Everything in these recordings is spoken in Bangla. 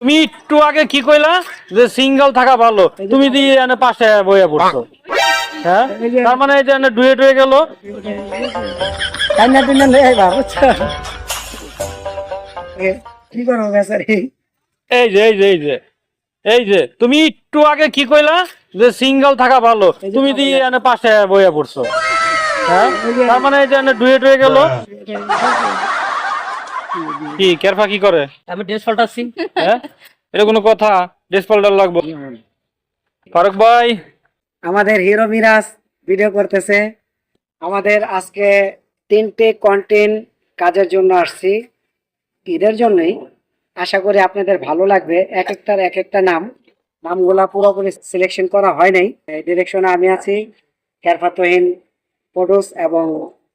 তুমি একটু আগে কি কইলা যে সিঙ্গেল থাকা ভালো, তুমি দিয়ে এনে পাশে বইয়া পড়ছো। হ্যাঁ, তার মানে এই যে এনে ডুয়েট হয়ে গেল। কান্না পিন্না লই আইবা বুঝছো কি করবো বেচারি এই যে এই যে এই যে এই যে তুমি একটু আগে কি কইলা যে সিঙ্গেল থাকা ভালো, তুমি দিয়ে এনে পাশে বইয়া পড়ছো। হ্যাঁ, তার মানে এই যে এনে ডুয়েট হয়ে গেল। কি কেরফা কি করে? আমি ড্রেস পাল্টাচ্ছি। হ্যাঁ, এটা কোনো কথা? ড্রেস পাল্টার লাগবো। ফারুক ভাই, আমাদের হিরো মিরাজ ভিডিও করতেছে। আমাদের আজকে 3টে কন্টেন্ট কাজের জন্য আসছি, ঈদের জন্যই। আশা করি আপনাদের ভালো লাগবে। এক একটা নামগুলা পুরোপুরি সিলেকশন করা হয় নাই। ডিরেকশনে আমি আছি, কেরফা তহিন প্রোডিউস এবং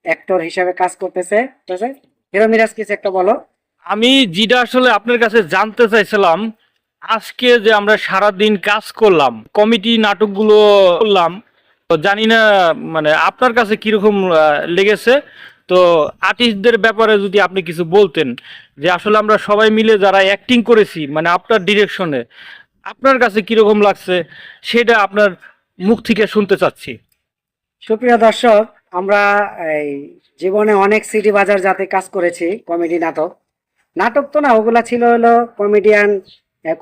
অ্যাক্টর হিসাবে কাজ করতেছে। ঠিক আছে, হিরো মিরাজ কিছু একটা বলো। আমি যেটা আসলে আপনার কাছে জানতে চাইছিলাম, আজকে যে আমরা সারা দিন কাজ করলাম, কমিটি নাটকগুলো করলাম, তো জানি না মানে আপনার কাছে কিরকম লেগেছে। তো আর্টিস্টদের ব্যাপারে যদি আপনি কিছু বলতেন, যে আসলে আমরা সবাই মিলে যারা অ্যাক্টিং করেছি মানে আপনার ডিরেকশনে, আপনার কাছে কিরকম লাগছে সেটা আপনার মুখ থেকে শুনতে চাচ্ছি। সুপ্রিয় দর্শক, আমরা এই জীবনে অনেক সিটি বাজার যাতে কাজ করেছি, কমেডি নাটক তো না, ওগুলা ছিল হলো কমেডিয়ান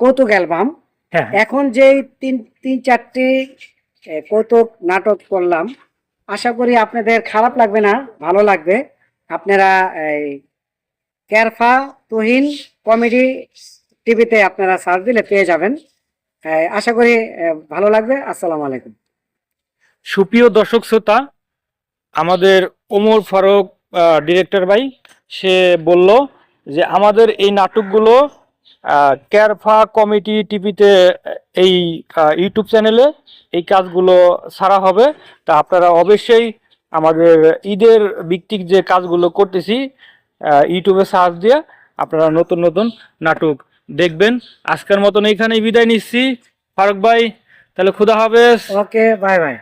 কৌতুক অ্যালবাম। হ্যাঁ, এখন যেই তিন তিন চারটি কৌতুক নাটক করলাম, আশা করি আপনাদের খারাপ লাগবে না, ভালো লাগবে। আপনারা এই কেরফা তুহিন কমেডি টিভিতে আপনারা সার্চ দিলে পেয়ে যাবেন। আশা করি ভালো লাগবে। আসসালামু আলাইকুম। সুপ্রিয় দর্শক শ্রোতা, আমাদের ওমর ফারুক ডিরেক্টর ভাই, সে বলল যে আমাদের এই নাটকগুলো ক্যারফা কমিটি টিভিতে, এই ইউটিউব চ্যানেলে এই কাজগুলো ছাড়া হবে। তা আপনারা অবশ্যই আমাদের ঈদের ভিত্তিক যে কাজগুলো করতেছি ইউটিউবে সার্চ দিয়ে আপনারা নতুন নতুন নাটক দেখবেন। আজকের মতন এইখানেই বিদায় নিচ্ছি ফারুক ভাই, তাহলে খুদা হাফেজ। ওকে, বাই বাই।